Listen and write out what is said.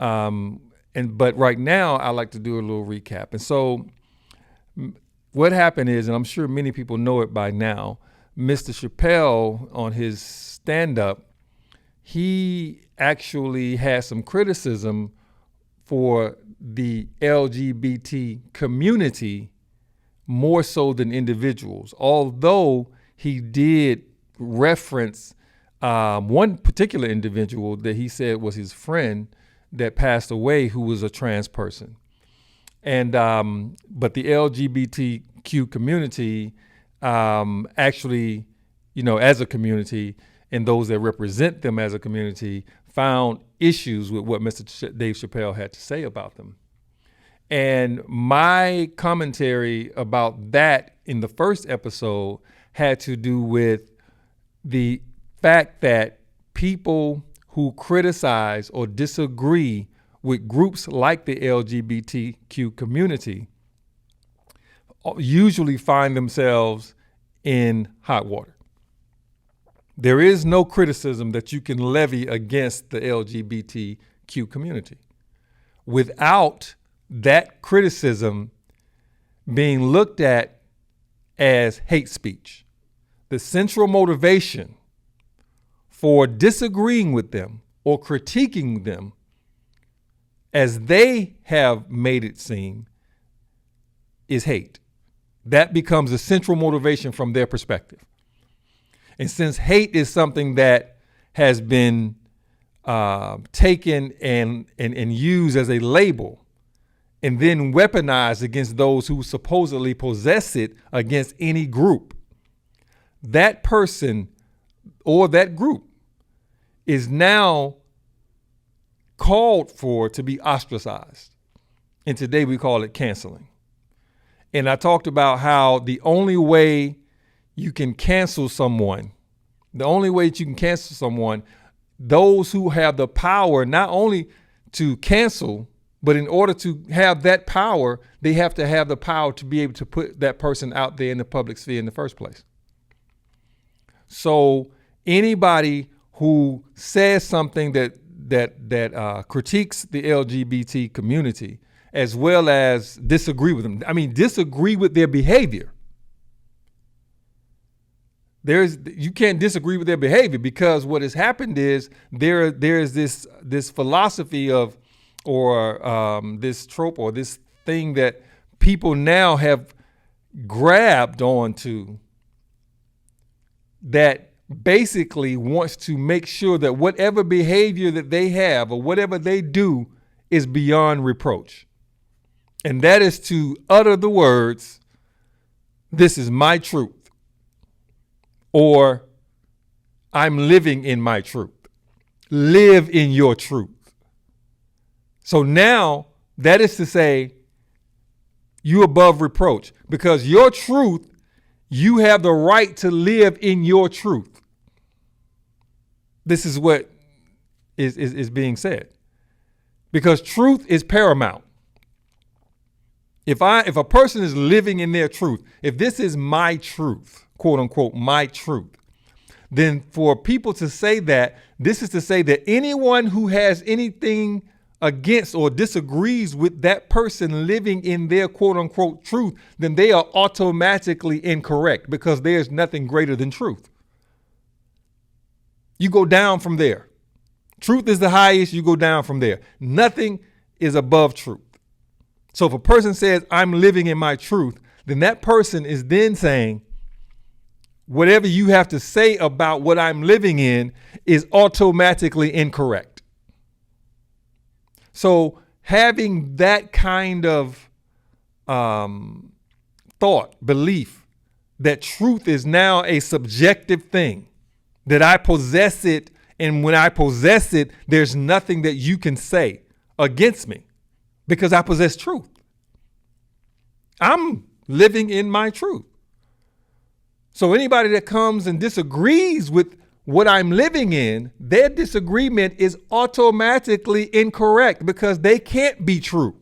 But right now, I like to do a little recap. And so what happened is, and I'm sure many people know it by now, Mr. Chappelle on his stand-up, he actually had some criticism for the LGBT community more so than individuals, although he did reference one particular individual that he said was his friend that passed away who was a trans person. And but the LGBTQ community actually, as a community, and those that represent them as a community, found issues with what Mr. Dave Chappelle had to say about them. And my commentary about that in the first episode had to do with the fact that people who criticize or disagree with groups like the LGBTQ community usually find themselves in hot water. There is no criticism that you can levy against the LGBTQ community without that criticism being looked at as hate speech. The central motivation for disagreeing with them or critiquing them, as they have made it seem, is hate. That becomes the central motivation from their perspective. And since hate is something that has been taken and used as a label and then weaponized against those who supposedly possess it against any group, that person or that group is now called for to be ostracized. And today we call it canceling. And I talked about how the only way you can cancel someone, those who have the power not only to cancel, but in order to have that power, they have to have the power to be able to put that person out there in the public sphere in the first place. So anybody who says something that critiques the LGBT community, as well as disagree with them, disagree with their behavior. You can't disagree with their behavior, because what has happened is there's this philosophy of, or this trope or this thing that people now have grabbed onto, that basically wants to make sure that whatever behavior that they have or whatever they do is beyond reproach. And that is to utter the words, "This is my truth," or "I'm living in my truth." Live in your truth. So now that is to say, you above reproach, because your truth, you have the right to live in your truth. This is what is being said, because truth is paramount. If a person is living in their truth, if this is my truth, quote unquote, my truth, then for people to say that, this is to say that anyone who has anything against or disagrees with that person living in their quote unquote truth, then they are automatically incorrect, because there's nothing greater than truth. You go down from there. Truth is the highest, you go down from there. Nothing is above truth. So if a person says, "I'm living in my truth," then that person is then saying, whatever you have to say about what I'm living in is automatically incorrect. So having that kind of thought, belief, that truth is now a subjective thing, that I possess it, and when I possess it, there's nothing that you can say against me, because I possess truth. I'm living in my truth. So anybody that comes and disagrees with what I'm living in, their disagreement is automatically incorrect, because they can't be true.